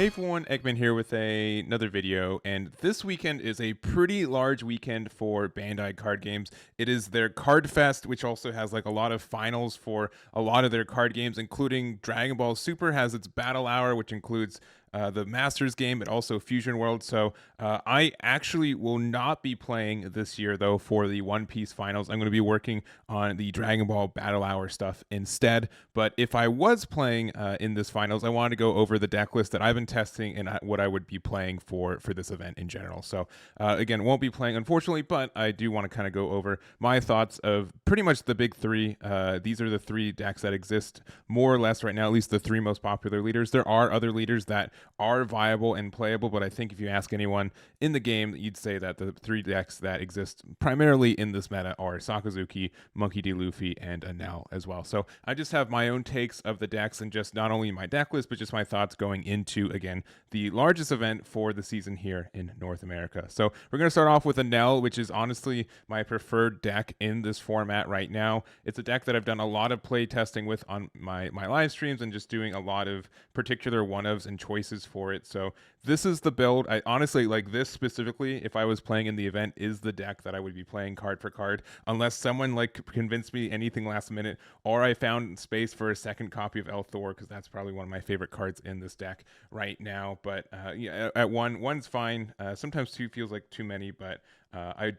Hey everyone, Eggman here with another video, and this weekend is a pretty large weekend for Bandai card games. It is their Card Fest, which also has like a lot of finals for a lot of their card games, including Dragon Ball Super has its Battle Hour, which includes the Masters game, but also Fusion World. So I actually will not be playing this year, though, for the One Piece finals. I'm going to be working on the Dragon Ball Battle Hour stuff instead. But if I was playing in this finals, I wanted to go over the deck list that I've been testing and what I would be playing for this event in general. So again, won't be playing, unfortunately, but I do want to kind of go over my thoughts of pretty much the big three. These are the three decks that exist more or less right now, at least the three most popular leaders. There are other leaders that are viable and playable, but I think if you ask anyone in the game, you'd say that the three decks that exist primarily in this meta are Sakazuki, Monkey D. Luffy, and Enel as well. So I just have my own takes of the decks and just not only my deck list, but just my thoughts going into, again, the largest event for the season here in North America. So we're going to start off with Enel, which is honestly my preferred deck in this format right now. It's a deck that I've done a lot of play testing with on my live streams and just doing a lot of particular one-ofs and choices for it. So this is the build. I honestly, like this specifically, if I was playing in the event, is the deck that I would be playing card for card, unless someone like convinced me anything last minute, or I found space for a second copy of El Thor, because that's probably one of my favorite cards in this deck right now. But yeah, at one's fine. Sometimes two feels like too many, but I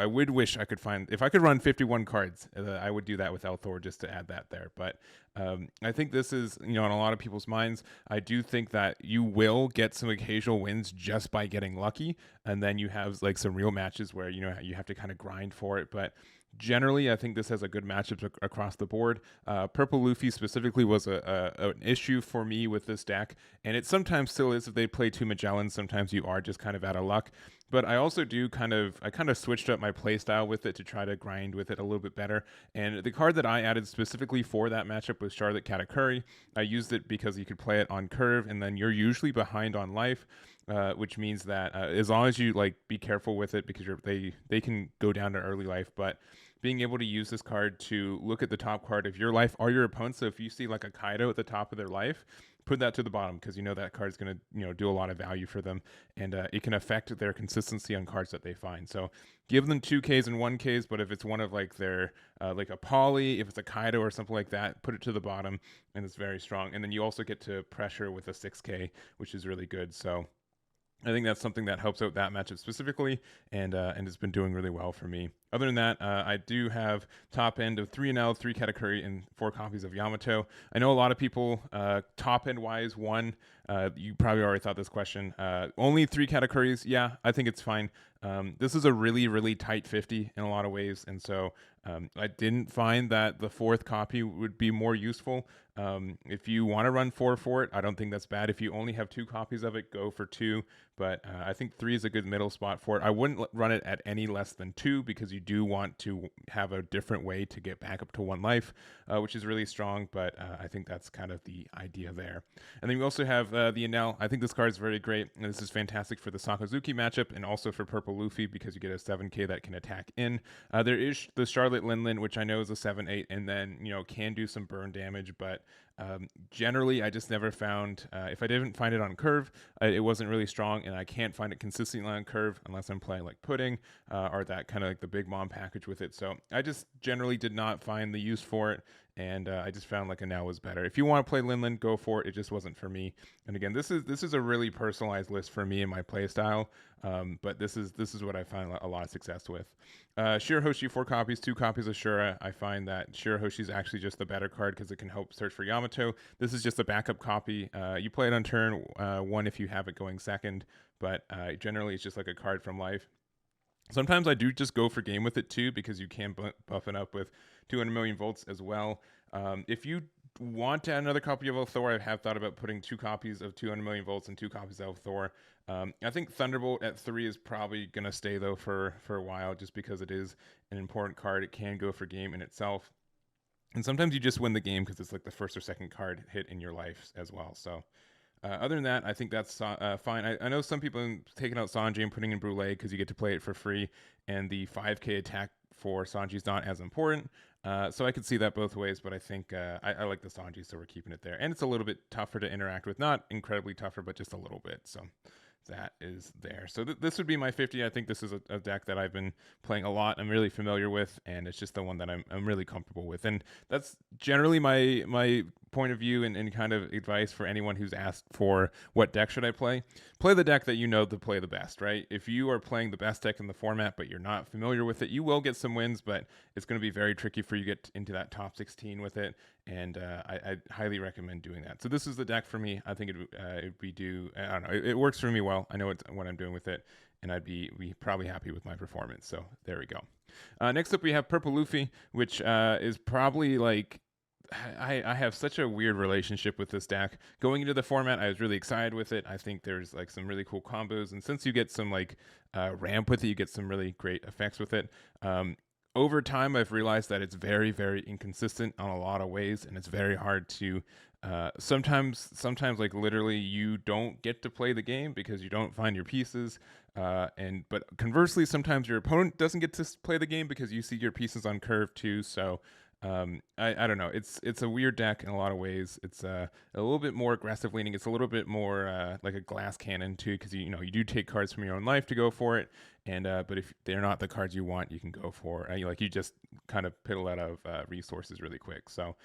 would wish I could find, if I could run 51 cards, I would do that with El Thor just to add that there. But I think this is, in a lot of people's minds, I do think that you will get some occasional wins just by getting lucky. And then you have like some real matches where, you have to kind of grind for it. But generally, I think this has a good matchup across the board. Purple Luffy specifically was an issue for me with this deck, and it sometimes still is if they play two Magellans. Sometimes you are just kind of out of luck. But I also do kind of switched up my playstyle with it to try to grind with it a little bit better. And the card that I added specifically for that matchup was Charlotte Katakuri. I used it because you could play it on curve, and then you're usually behind on life. Which means that as long as you like be careful with it, because they can go down to early life, but being able to use this card to look at the top card of your life or your opponent. So if you see like a Kaido at the top of their life, put that to the bottom, because that card is going to do a lot of value for them, and it can affect their consistency on cards that they find. So give them 2Ks and 1Ks, but if it's one of like their like a Poly, if it's a Kaido or something like that, put it to the bottom, and it's very strong. And then you also get to pressure with a 6K, which is really good. So I think that's something that helps out that matchup specifically, and it's been doing really well for me. Other than that, I do have top end of 3 Enel, 3 Katakuri, and 4 copies of Yamato. I know a lot of people, top end wise, one, you probably already thought this question. Only 3 Katakuris, yeah, I think it's fine. This is a really, really tight 50 in a lot of ways, and so I didn't find that the 4th copy would be more useful. If you want to run 4 for it, I don't think that's bad. If you only have 2 copies of it, go for 2. But I think 3 is a good middle spot for it. I wouldn't run it at any less than 2, because you do want to have a different way to get back up to 1 life, which is really strong. But I think that's kind of the idea there. And then we also have the Enel. I think this card is very great. And this is fantastic for the Sakazuki matchup, and also for Purple Luffy, because you get a 7K that can attack in. There is the Charlotte Linlin, which I know is a 7/8, and then can do some burn damage, but generally I just never found, if I didn't find it on curve, it wasn't really strong, and I can't find it consistently on curve unless I'm playing like Pudding, or that kind of like the Big Mom package with it. So I just generally did not find the use for it, and I just found like Enel was better. If you want to play Linlin, go for it. It just wasn't for me. And again, this is a really personalized list for me and my play style, but this is what I find a lot of success with. Shirahoshi, 4 copies, 2 copies of Shura. I find that Shirahoshi is actually just the better card, because it can help search for Yamato. This is just a backup copy. You play it on turn 1 if you have it going second, but generally it's just like a card from life. Sometimes I do just go for game with it too, because you can buff it up with 200 million volts as well. If you want to add another copy of Thor, I have thought about putting 2 copies of 200 million volts and 2 copies of Thor. I think Thunderbolt at 3 is probably going to stay though for a while, just because it is an important card. It can go for game in itself. And sometimes you just win the game because it's like the first or second card hit in your life as well. So other than that, I think that's fine. I know some people are taking out Sanji and putting in Brule because you get to play it for free, and the 5K attack for Sanji is not as important. So I could see that both ways, but I think I like the Sanji, so we're keeping it there. And it's a little bit tougher to interact with. Not incredibly tougher, but just a little bit. So that is there. So this would be my 50. I think this is a deck that I've been playing a lot. I'm really familiar with, and it's just the one that I'm really comfortable with. And that's generally my point of view and kind of advice for anyone who's asked for what deck should I play. Play the deck that you know to play the best, right? If you are playing the best deck in the format, but you're not familiar with it, you will get some wins, but it's going to be very tricky for you to get into that top 16 with it. And I highly recommend doing that. So this is the deck for me. I think it'd be I don't know. It works for me well. I know what I'm doing with it, and I'd be probably happy with my performance. So there we go. Next up, we have Purple Luffy, which is probably like I have such a weird relationship with this deck. Going into the format, I was really excited with it. I think there's like some really cool combos, and since you get some like ramp with it, you get some really great effects with it. Over time, I've realized that it's very, very inconsistent on a lot of ways, and it's very hard to. Sometimes, like literally, you don't get to play the game because you don't find your pieces. But conversely, sometimes your opponent doesn't get to play the game because you see your pieces on curve too. So I don't know. It's a weird deck in a lot of ways. It's a little bit more aggressive leaning. It's a little bit more like a glass cannon too, because you know you do take cards from your own life to go for it. And but if they're not the cards you want, you can go for you just kind of piddle out of resources really quick. So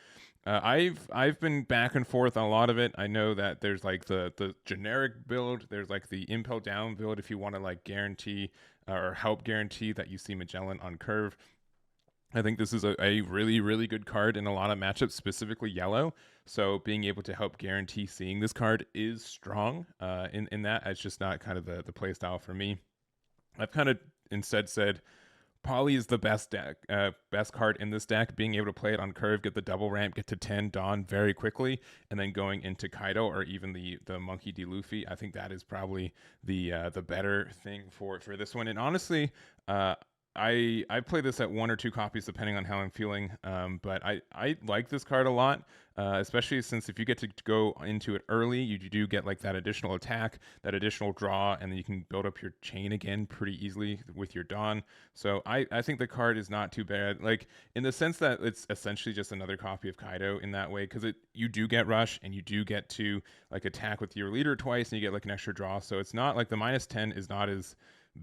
I've been back and forth on a lot of it. I know that there's like the generic build. There's like the impel down build if you want to like guarantee or help guarantee that you see Magellan on curve. I think this is a really, really good card in a lot of matchups, specifically yellow. So being able to help guarantee seeing this card is strong in that. It's just not kind of the play style for me. I've kind of instead said Polly is the best card in this deck. Being able to play it on curve, get the double ramp, get to 10 Dawn very quickly, and then going into Kaido or even the Monkey D. Luffy. I think that is probably the better thing for this one. And honestly, I play this at one or two copies depending on how I'm feeling. But I like this card a lot, especially since if you get to go into it early, you do get like that additional attack, that additional draw, and then you can build up your chain again pretty easily with your Dawn. So I think the card is not too bad, like in the sense that it's essentially just another copy of Kaido in that way, because you do get rush and you do get to like attack with your leader twice and you get like an extra draw. So it's not like the -10 is not as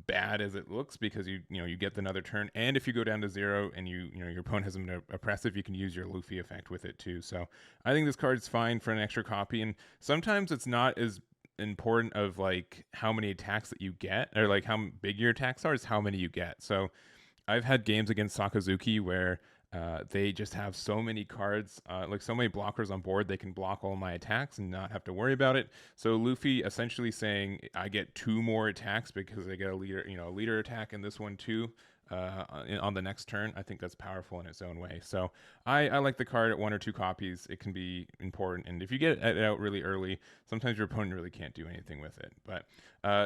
bad as it looks because you get another turn, and if you go down to 0 and your opponent has an oppressive, you can use your Luffy effect with it too. So I think this card's fine for an extra copy, and sometimes it's not as important of like how many attacks that you get or like how big your attacks are, is how many you get. So I've had games against Sakazuki where they just have so many cards, like so many blockers on board. They can block all my attacks and not have to worry about it. So Luffy essentially saying I get 2 more attacks because I get a leader attack in this one too. On the next turn, I think that's powerful in its own way. So I like the card at 1 or 2 copies. It can be important, and if you get it out really early, sometimes your opponent really can't do anything with it. But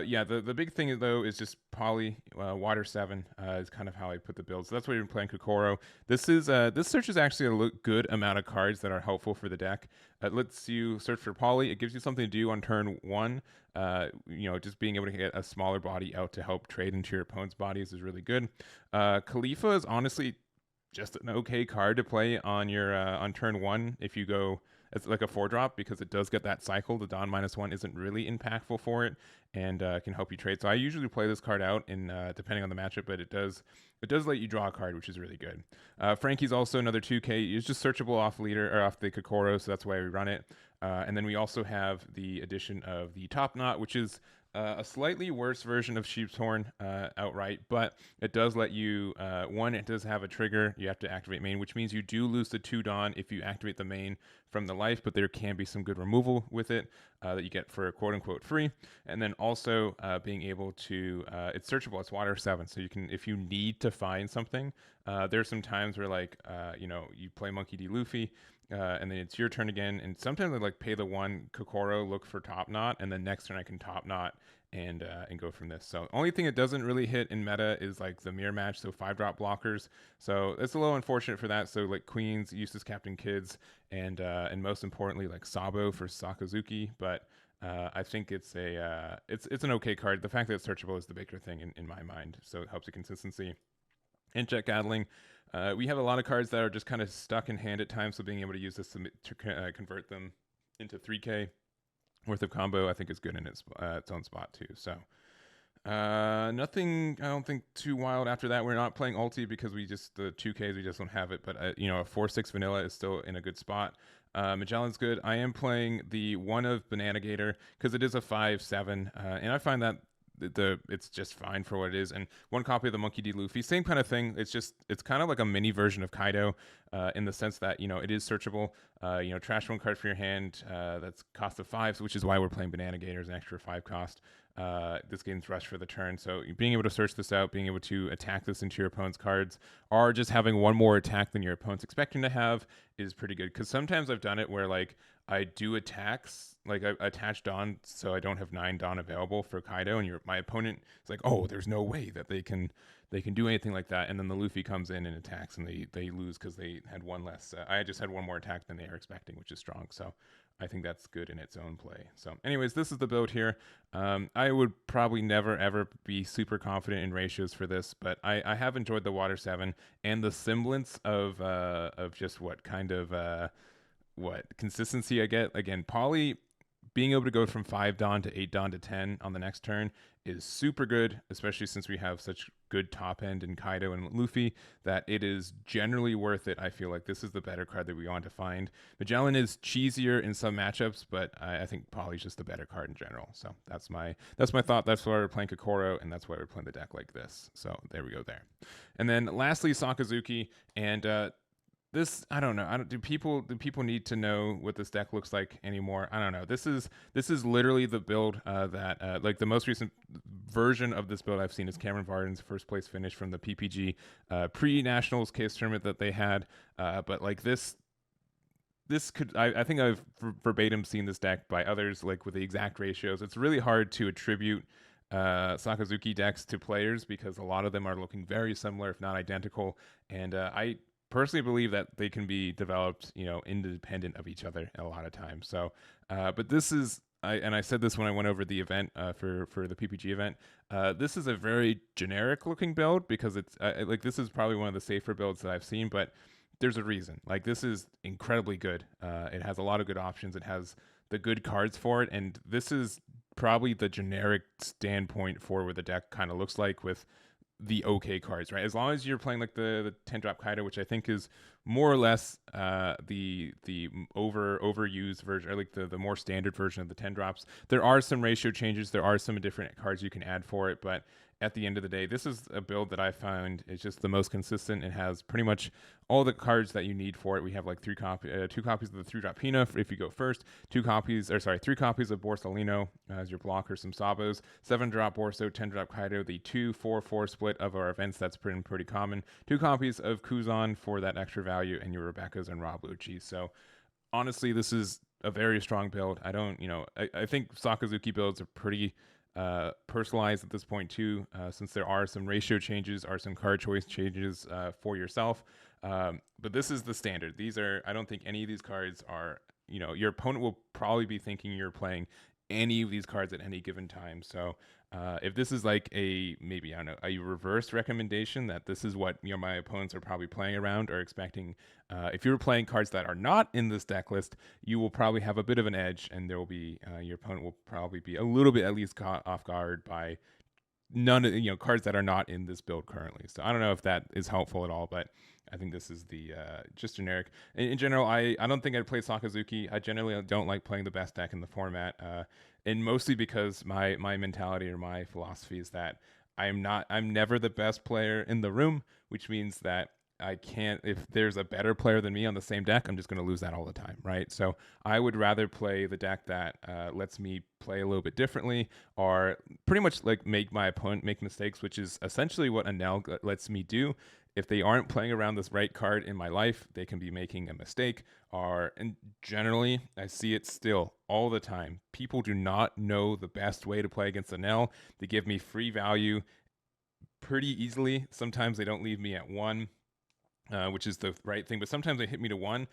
yeah, the big thing though is just Poly Water 7 is kind of how I put the build. So that's why you're playing Kokoro. This search is actually a good amount of cards that are helpful for the deck. It lets you search for Poly. It gives you something to do on turn 1. Just being able to get a smaller body out to help trade into your opponent's bodies is really good. Khalifa is honestly just an okay card to play on your on turn 1 if you go. It's like a 4-drop because it does get that cycle. The Dawn -1 isn't really impactful for it and can help you trade. So I usually play this card out in depending on the matchup, but it does let you draw a card, which is really good. Frankie's also another 2K. It's just searchable off leader or off the Kokoro, so that's why we run it. And then we also have the addition of the Top Knot, which is a slightly worse version of Sheep's Horn outright, but it does let you, one, it does have a trigger. You have to activate main, which means you do lose the 2 Dawn if you activate the main from the life, but there can be some good removal with it that you get for quote-unquote free. And then also being able to, it's searchable, it's Water 7, so you can, if you need to find something, there's some times where like, you play Monkey D. Luffy, and then it's your turn again, and sometimes I like pay the 1 Kokoro, look for Top Knot, and then next turn I can Top Knot and go from this. So only thing it doesn't really hit in meta is like the mirror match, so 5-drop blockers. So it's a little unfortunate for that. So like Queens, Eustace, Captain Kids, and most importantly like Sabo for Sakazuki. But I think it's an okay card. The fact that it's searchable is the bigger thing in my mind. So it helps the consistency. And Jet Gatling, We have a lot of cards that are just kind of stuck in hand at times, so being able to use this to convert them into 3K worth of combo, I think is good in its own spot too. So nothing, I don't think too wild after that. We're not playing ulti because the 2Ks, we just don't have it. But a 4/6 vanilla is still in a good spot. Magellan's good. I am playing the one of Banana Gator because it is a 5/7, and I find that it's just fine for what it is. And one copy of the Monkey D. Luffy, same kind of thing. It's kind of like a mini version of Kaido, in the sense that it is searchable. Trash one card for your hand, that's cost of 5, which is why we're playing Banana Gator as an extra 5 cost. This game's rush for the turn, so being able to search this out, being able to attack this into your opponent's cards, or just having one more attack than your opponent's expecting to have is pretty good. Because sometimes I've done it where like I do attacks, like I attach Dawn, so I don't have 9 Dawn available for Kaido, and my opponent is like, oh, there's no way that they can do anything like that, and then the Luffy comes in and attacks, and they lose because they had one less. I just had one more attack than they are expecting, which is strong. So I think that's good in its own play. So, anyways, this is the build here. I would probably never ever be super confident in ratios for this, but I have enjoyed the Water 7 and the semblance of just what kind of what consistency I get. Again, Poly being able to go from 5 Dawn to 8 Dawn to 10 on the next turn is super good, especially since we have such good top end in Kaido and Luffy, that it is generally worth it. I feel like this is the better card that we want to find. Magellan is cheesier in some matchups, but I think Poly's just the better card in general. So that's my thought. That's why we're playing Kokoro, and that's why we're playing the deck like this. So there we go there. And then lastly, Sakazuki. And this, I don't know. Do people need to know what this deck looks like anymore? I don't know. This is literally the build that like the most recent version of this build I've seen is Cameron Varden's first place finish from the PPG pre-nationals case tournament that they had. But like this could, I think I've verbatim seen this deck by others, like with the exact ratios. It's really hard to attribute Sakazuki decks to players because a lot of them are looking very similar, if not identical. And I personally believe that they can be developed, independent of each other a lot of times. So, but this is, I said this when I went over the event for the PPG event. This is a very generic looking build because it's like this is probably one of the safer builds that I've seen, but there's a reason. Like this is incredibly good. It has a lot of good options. It has the good cards for it, and this is probably the generic standpoint for what the deck kind of looks like with the okay cards, right? As long as you're playing like the 10 drop Kaido, which I think is more or less the overused version, or like the more standard version of the 10 drops. There are some ratio changes, there are some different cards you can add for it, but at the end of the day, this is a build that I found is just the most consistent. It has pretty much all the cards that you need for it. We have like 2 copies of the 3-drop Hina if you go first, 3 copies of Borsalino as your blocker, some Sabos, 7-drop Borso, 10-drop Kaido, the 2-4-4 split of our events, that's pretty common, 2 copies of Kuzan for that extra value, and your Rebecca's and Rob Lucci. So honestly, this is a very strong build. I think Sakazuki builds are pretty personalized at this point too, since there are some ratio changes, are some card choice changes for yourself. But this is the standard. I don't think any of these cards are, your opponent will probably be thinking you're playing any of these cards at any given time. So if this is like a reverse recommendation that this is what my opponents are probably playing around or expecting, if you're playing cards that are not in this deck list, you will probably have a bit of an edge, and there will be your opponent will probably be a little bit at least caught off guard by none of cards that are not in this build currently. So I don't know if that is helpful at all, but I think this is the just generic. In general, I don't think I'd play Sakazuki. I generally don't like playing the best deck in the format, and mostly because my mentality or my philosophy is that I'm never the best player in the room, which means that I can't, if there's a better player than me on the same deck, I'm just going to lose that all the time, right? So I would rather play the deck that lets me play a little bit differently, or pretty much like make my opponent make mistakes, which is essentially what Enel lets me do. If they aren't playing around this right card in my life, they can be making a mistake. And generally, I see it still all the time. People do not know the best way to play against Enel. They give me free value pretty easily. Sometimes they don't leave me at 1. Which is the right thing, but sometimes they hit me to 1,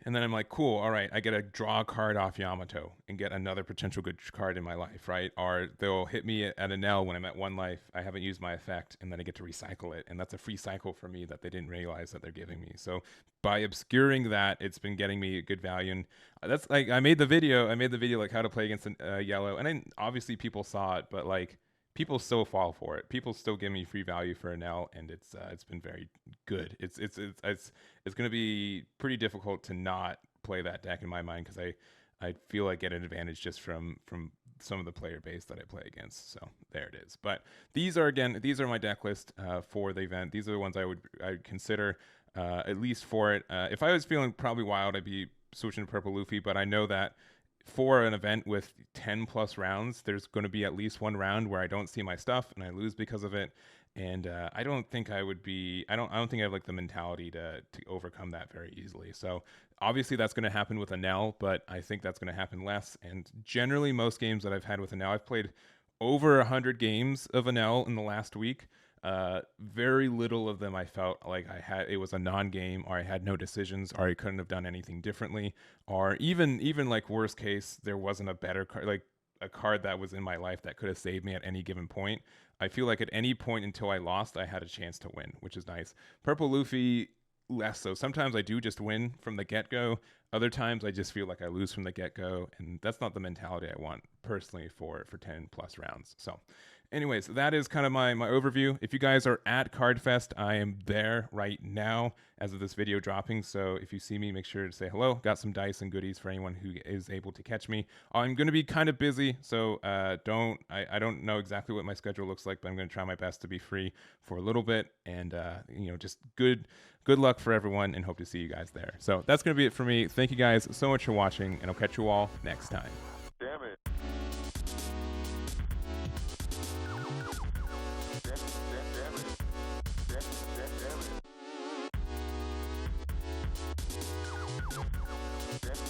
And then I'm like, cool, all right, I get to draw a card off Yamato and get another potential good card in my life, right? Or they'll hit me at Enel when I'm at one life, I haven't used my effect, and then I get to recycle it. And that's a free cycle for me that they didn't realize that they're giving me. So by obscuring that, it's been getting me a good value. And that's like, I made the video like how to play against yellow. And then obviously people saw it, but like, people still fall for it. People still give me free value for Enel, and it's been very good. It's going to be pretty difficult to not play that deck in my mind because I feel I get an advantage just from some of the player base that I play against. So there it is. But these are my deck list for the event. These are the ones I'd consider at least for it. If I was feeling probably wild, I'd be switching to purple Luffy. But I know that for an event with 10 plus rounds, there's going to be at least one round where I don't see my stuff and I lose because of it. And I don't think I would be. I don't think I have like the mentality to overcome that very easily. So obviously that's going to happen with Enel, but I think that's going to happen less. And generally, most games that I've had with Enel, I've played over 100 games of Enel in the last week. Very little of them I felt like it was a non-game, or I had no decisions, or I couldn't have done anything differently, or even like worst case, there wasn't a better card, like a card that was in my life that could have saved me at any given point. I feel like at any point until I lost, I had a chance to win, which is nice. Purple Luffy, less so. Sometimes I do just win from the get-go. Other times I just feel like I lose from the get-go, and that's not the mentality I want personally for 10 plus rounds. So anyways, that is kind of my overview. If you guys are at CardFest, I am there right now as of this video dropping. So if you see me, make sure to say hello. Got some dice and goodies for anyone who is able to catch me. I'm going to be kind of busy, so I don't know exactly what my schedule looks like, but I'm going to try my best to be free for a little bit. And just good luck for everyone, and hope to see you guys there. So that's going to be it for me. Thank you guys so much for watching, and I'll catch you all next time. Damn it. Damn it.